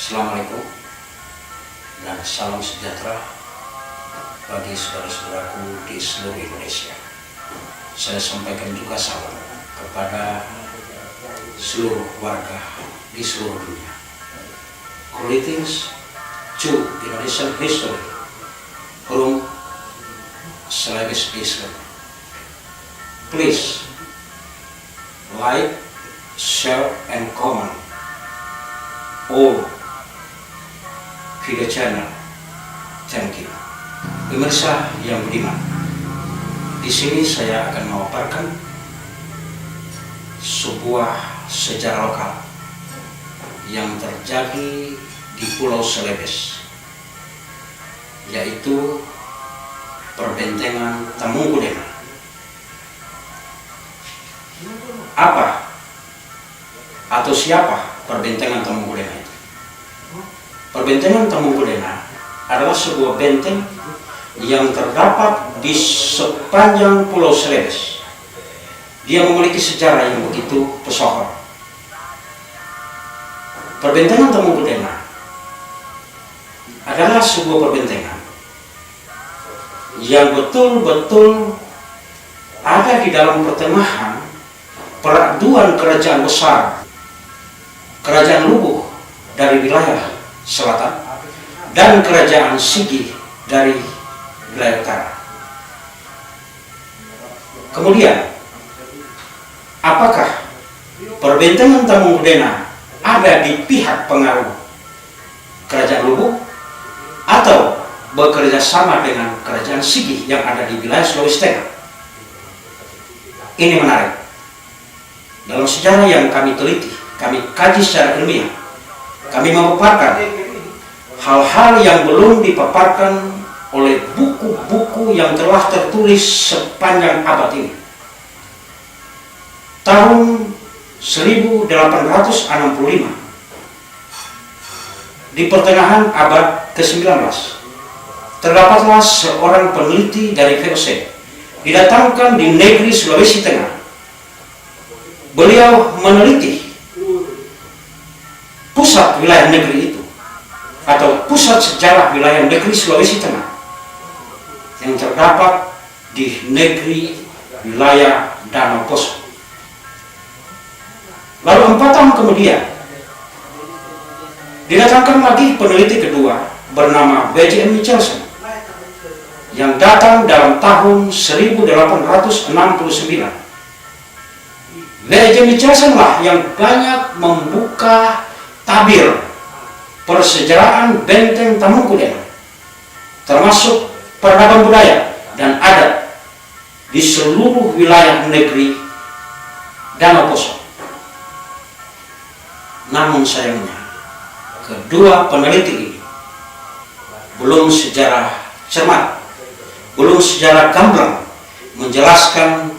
Assalamualaikum dan salam sejahtera bagi saudara-saudaraku di seluruh Indonesia. Saya sampaikan juga salam kepada seluruh warga di seluruh dunia. Greetings to Indonesian history from Celebes Islam. Please like, share, and comment all video channel. Thank you. Pemirsa yang budiman, di sini saya akan memaparkan sebuah sejarah lokal yang terjadi di Pulau Celebes, yaitu perbentengan Tamungkudena. Apa atau siapa perbentengan Tamungkudena itu? Perbentengan Tamungkudena adalah sebuah benteng yang terdapat di sepanjang Pulau Celebes. Dia memiliki sejarah yang begitu pesohor. Perbentengan Tamungkudena adalah sebuah perbentengan yang betul-betul ada di dalam pertengahan peraduan kerajaan besar, kerajaan Lubuh dari wilayah selatan dan kerajaan Sigi dari wilayah utara. Kemudian, apakah perbentengan Tamungkudena ada di pihak pengaruh kerajaan Lubuh atau bekerja sama dengan kerajaan Sigi yang ada di wilayah Sulawesi Tengah? Ini menarik. Dalam sejarah yang kami teliti, kami kaji secara ilmiah, kami memaparkan hal-hal yang belum dipaparkan oleh buku-buku yang telah tertulis sepanjang abad ini. Tahun 1865, di pertengahan abad ke-19, terdapatlah seorang peneliti dari VOC didatangkan di negeri Sulawesi Tengah. Beliau meneliti pusat wilayah negeri itu atau pusat sejarah wilayah negeri Sulawesi Tengah yang terdapat di negeri wilayah Danau Poso. Lalu 4 tahun kemudian didatangkan lagi peneliti kedua bernama B.J. Michelson yang datang dalam tahun 1869. B.J. Michelson lah yang banyak membuka tabir persejarahan benteng Tamungkudena, termasuk peradaban budaya dan adat di seluruh wilayah negeri Danau Poso. Namun sayangnya, kedua peneliti ini belum secara cermat, belum secara gamblang menjelaskan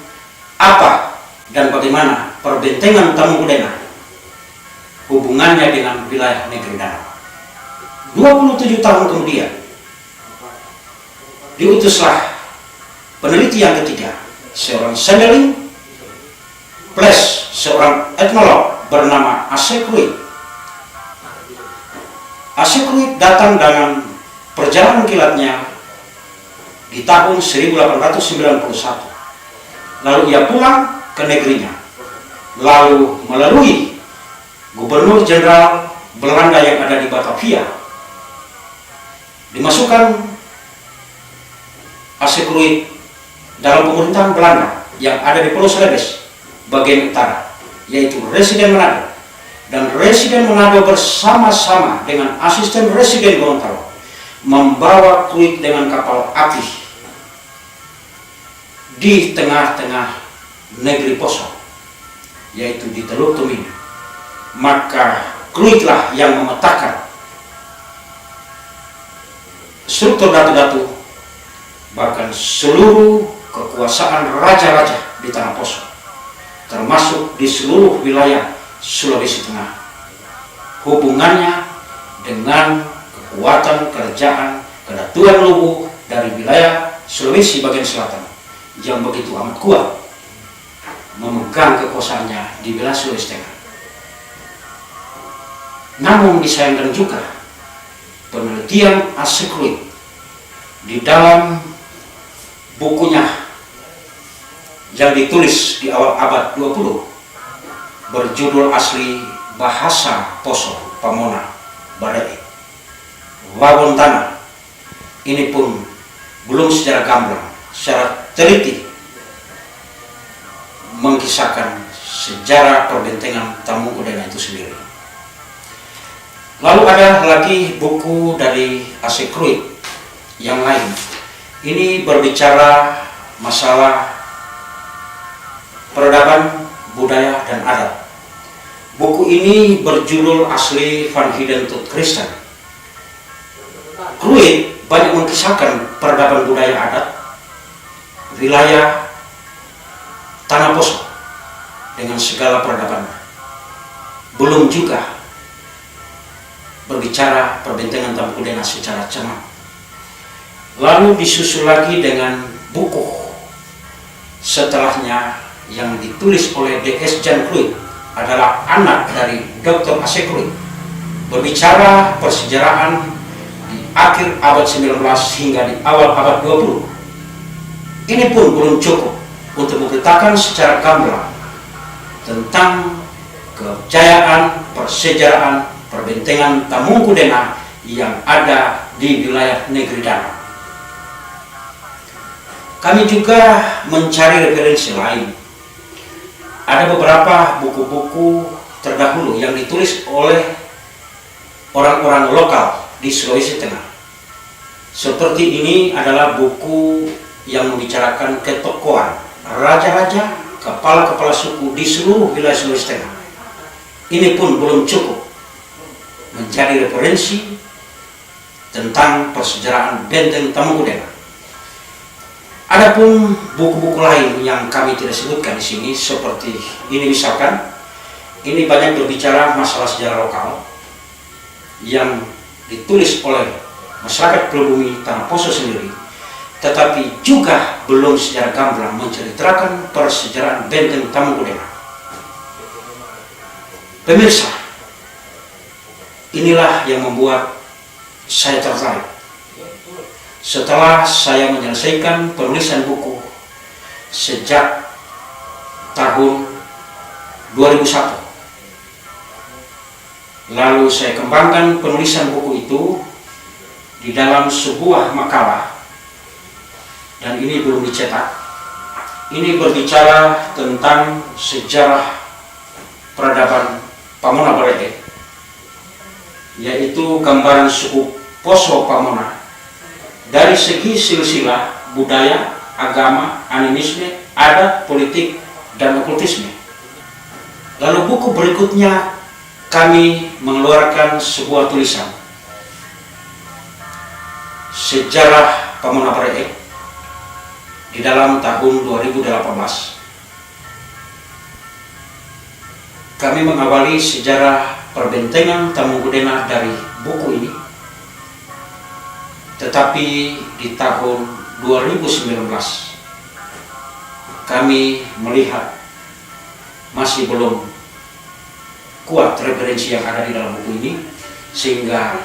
apa dan bagaimana perbentengan Tamungkudena hubungannya dengan wilayah negeri Danau. 27 tahun kemudian diutuslah peneliti yang ketiga, seorang Sendeling plus seorang etnolog bernama Asekruit. Asekruit datang dengan perjalanan kilatnya di tahun 1891. Lalu ia pulang ke negerinya, lalu melalui Gubernur Jenderal Belanda yang ada di Batavia, dimasukkan Asekruit dalam pemerintahan Belanda yang ada di Pulau Celebes bagian utara, yaitu Residen Manado. Dan Residen Manado bersama-sama dengan asisten Residen Gorontalo membawa Kruit dengan kapal api di tengah-tengah negeri Poso, yaitu di Teluk Tomini. Maka Kruitlah yang memetakan struktur datu-datu, bahkan seluruh kekuasaan raja-raja di Tanah Poso, termasuk di seluruh wilayah Sulawesi Tengah. Hubungannya dengan kekuatan kerajaan Kedatuan Lubuh dari wilayah Sulawesi bagian selatan yang begitu amat kuat memegang kekuasaannya di wilayah Sulawesi Tengah. Namun disayangkan juga penelitian Asekruit di dalam bukunya yang ditulis di awal abad 20 berjudul asli Bahasa Poso Pamona Baree Wawon Tanah, ini pun belum secara gamblang, secara teliti mengkisahkan sejarah perbentengan Tamu Kudena itu sendiri. Lalu ada lagi buku dari Asekruit yang lain. Ini berbicara masalah peradaban, budaya, dan adat. Buku ini berjudul asli Van Hiden tot Christen. Kruit banyak mengkisahkan peradaban budaya adat wilayah Tanah Poso dengan segala peradabannya. Belum juga berbicara perbentengan Tamu Kudena secara cermat. Lalu disusul lagi dengan buku setelahnya yang ditulis oleh D.S. Jan Kruit, adalah anak dari Dr. Asekruit, berbicara persejarahan di akhir abad 19 hingga di awal abad 20. Ini pun belum cukup untuk memberitakan secara gamblang tentang kejayaan persejarahan perbentengan Tamu Kudena yang ada di wilayah negeri Danau. Kami juga mencari referensi lain. Ada beberapa buku-buku terdahulu yang ditulis oleh orang-orang lokal di Sulawesi Tengah. Seperti ini adalah buku yang membicarakan ketokohan raja-raja, kepala-kepala suku di seluruh wilayah Sulawesi Tengah. Ini pun belum cukup menjadi referensi tentang persejarahan benteng Tamu Kudena. Adapun buku-buku lain yang kami tidak sebutkan di sini, seperti ini misalkan, ini banyak berbicara masalah sejarah lokal yang ditulis oleh masyarakat pribumi Tanah Poso sendiri, tetapi juga belum secara gamblang menceritakan persejarahan benteng Tamu Kudena. Pemirsa, inilah yang membuat saya tertarik. Setelah saya menyelesaikan penulisan buku sejak tahun 2001, lalu saya kembangkan penulisan buku itu di dalam sebuah makalah, dan ini belum dicetak. Ini berbicara tentang sejarah peradaban Pamona Baree, yaitu gambaran suku Poso Pamona dari segi silsilah budaya, agama, animisme, adat, politik, dan okultisme. Lalu buku berikutnya kami mengeluarkan sebuah tulisan sejarah Pamona Baree di dalam tahun 2018. Kami mengawali sejarah perbentengan Tamu Kudena dari buku ini. Tetapi di tahun 2019 kami melihat masih belum kuat referensi yang ada di dalam buku ini, sehingga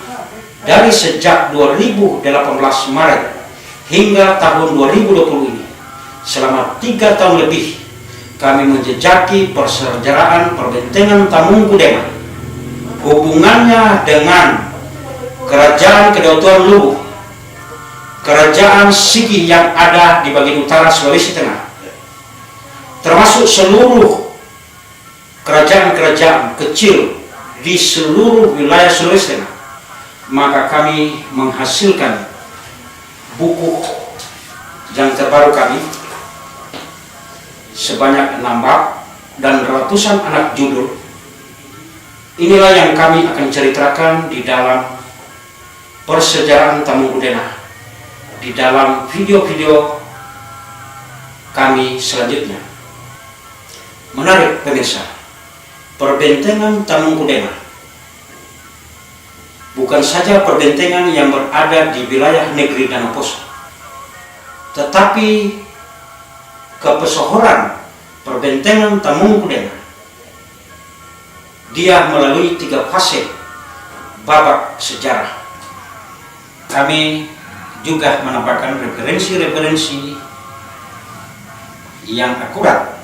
dari sejak 2018 Maret hingga tahun 2020 ini, selama 3 tahun lebih, kami menjejaki persejarahan perbentengan Tamu Kudena, hubungannya dengan Kerajaan Kedautuan Luwu, Kerajaan Sigi yang ada di bagian utara Sulawesi Tengah, termasuk seluruh kerajaan-kerajaan kecil di seluruh wilayah Sulawesi Tengah. Maka kami menghasilkan buku yang terbaru kami sebanyak 6 bab dan ratusan anak judul. Inilah yang kami akan ceritakan di dalam persejarahan Tamu Kudena di dalam video-video kami selanjutnya. Menarik pemirsa, perbentengan Tamu Kudena bukan saja perbentengan yang berada di wilayah negeri Danau Poso, tetapi kepesohoran perbentengan Tamu Kudena dia melalui 3 fase babak sejarah. Kami juga menambahkan referensi-referensi yang akurat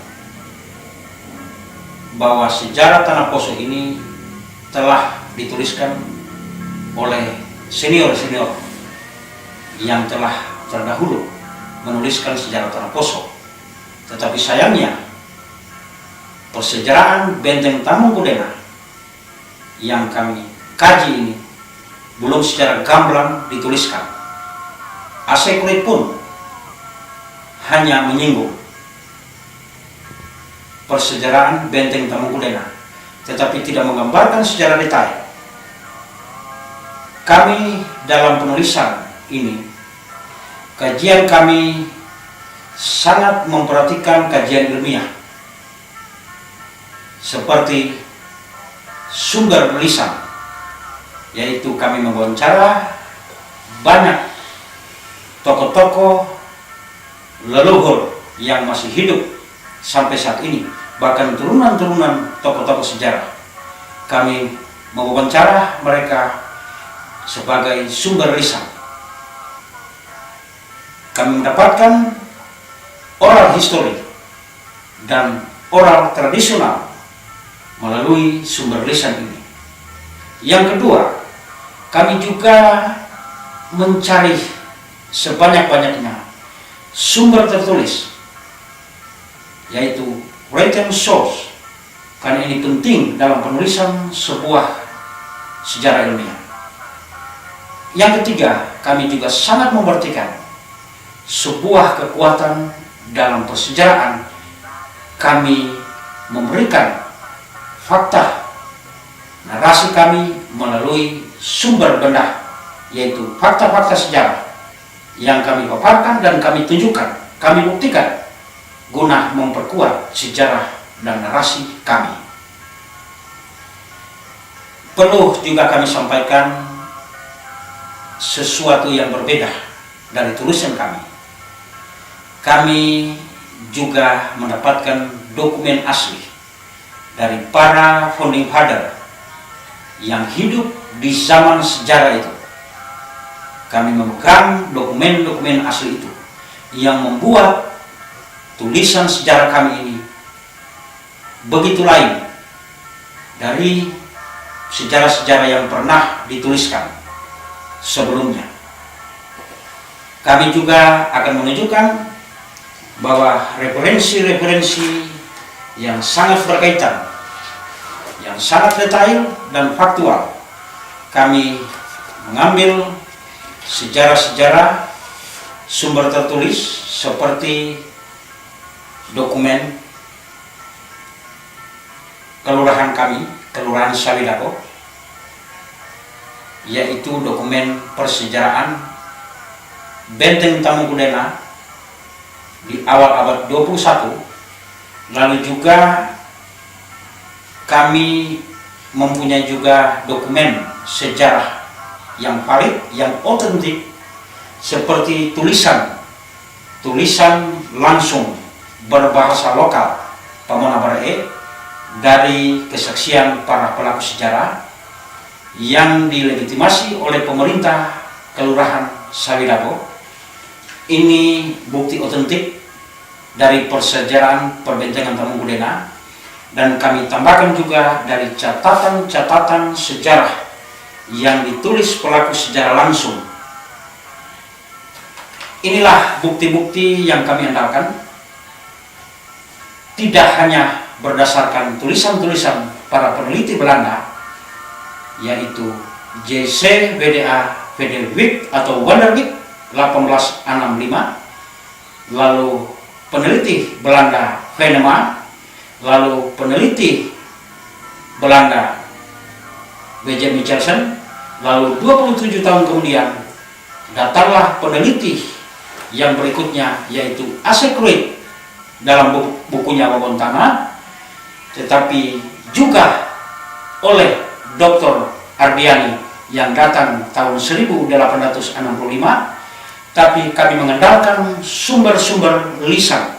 bahwa sejarah Tanah Poso ini telah dituliskan oleh senior-senior yang telah terdahulu menuliskan sejarah Tanah Poso. Tetapi sayangnya persejarahan Benteng Tamungkudena yang kami kaji ini belum secara gamblang dituliskan. Asekure pun hanya menyinggung persejarahan Benteng Tamungkudena, tetapi tidak menggambarkan secara detail. Kami dalam penulisan ini, kajian kami sangat memperhatikan kajian ilmiah, seperti sumber lisan, yaitu kami mewawancara banyak tokoh-tokoh leluhur yang masih hidup sampai saat ini, bahkan turunan-turunan tokoh-tokoh sejarah. Kami mewawancara mereka sebagai sumber lisan. Kami mendapatkan oral history dan oral tradisional melalui sumber lisan ini. Yang kedua, kami juga mencari sebanyak-banyaknya sumber tertulis, yaitu written source, karena ini penting dalam penulisan sebuah sejarah ilmiah. Yang ketiga, kami juga sangat memperhatikan sebuah kekuatan dalam persejarahan. Kami memberikan fakta narasi kami melalui sumber benda, yaitu fakta-fakta sejarah yang kami paparkan dan kami tunjukkan, kami buktikan guna memperkuat sejarah dan narasi kami. Perlu juga kami sampaikan sesuatu yang berbeda dari tulisan kami. Kami juga mendapatkan dokumen asli dari para founding father yang hidup di zaman sejarah itu. Kami memegang dokumen-dokumen asli itu yang membuat tulisan sejarah kami ini begitu lain dari sejarah-sejarah yang pernah dituliskan sebelumnya. Kami juga akan menunjukkan bahwa referensi-referensi yang sangat berkaitan, yang sangat detail dan faktual, kami mengambil sejarah-sejarah sumber tertulis seperti dokumen kelurahan kami, Kelurahan Sawidago, yaitu dokumen persejarahan Benteng Tamungkudena di awal abad 21. Lalu juga kami mempunyai juga dokumen sejarah yang valid, yang otentik, seperti tulisan langsung berbahasa lokal Pamona Barae dari kesaksian para pelaku sejarah yang dilegitimasi oleh pemerintah Kelurahan Sawidago. Ini bukti otentik dari persejarahan Perbentengan Tamungkudena, dan kami tambahkan juga dari catatan-catatan sejarah yang ditulis pelaku sejarah langsung. Inilah bukti-bukti yang kami andalkan, tidak hanya berdasarkan tulisan-tulisan para peneliti Belanda, yaitu J.C. WDA Wijk atau Wanderwijk 1865, lalu peneliti Belanda Venema, lalu peneliti Belanda B.J. Michelson, lalu 27 tahun kemudian datanglah peneliti yang berikutnya, yaitu Asekure dalam bukunya Wawon Tanah, tetapi juga oleh Dr. Ardiani yang datang tahun 1865. Tapi kami mengandalkan sumber-sumber lisan,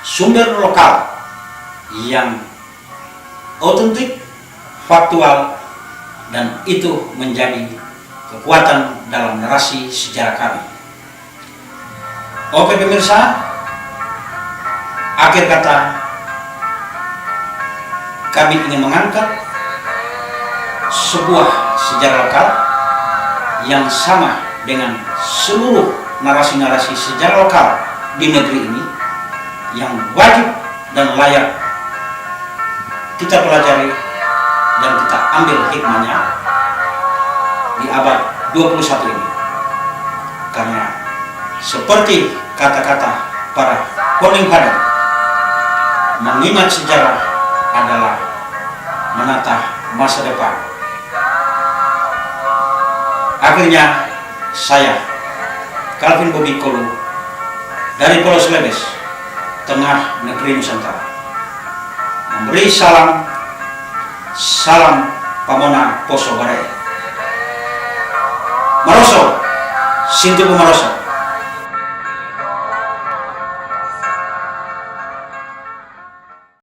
sumber lokal yang otentik, faktual, dan itu menjadi kekuatan dalam narasi sejarah kami. Oke pemirsa, akhir kata kami ingin mengangkat sebuah sejarah lokal yang sama dengan seluruh narasi-narasi sejarah lokal di negeri ini yang wajib dan layak kita pelajari dan kita ambil hikmahnya di abad 21 ini. Karena seperti kata-kata para founding father, mengingat sejarah adalah menata masa depan. Akhirnya saya, Calvin Bobby Kolu, dari Pulau Celebes, tengah negeri Nusantara, memberi salam Pamona Poso Badai. Maroso, Sintu Maroso.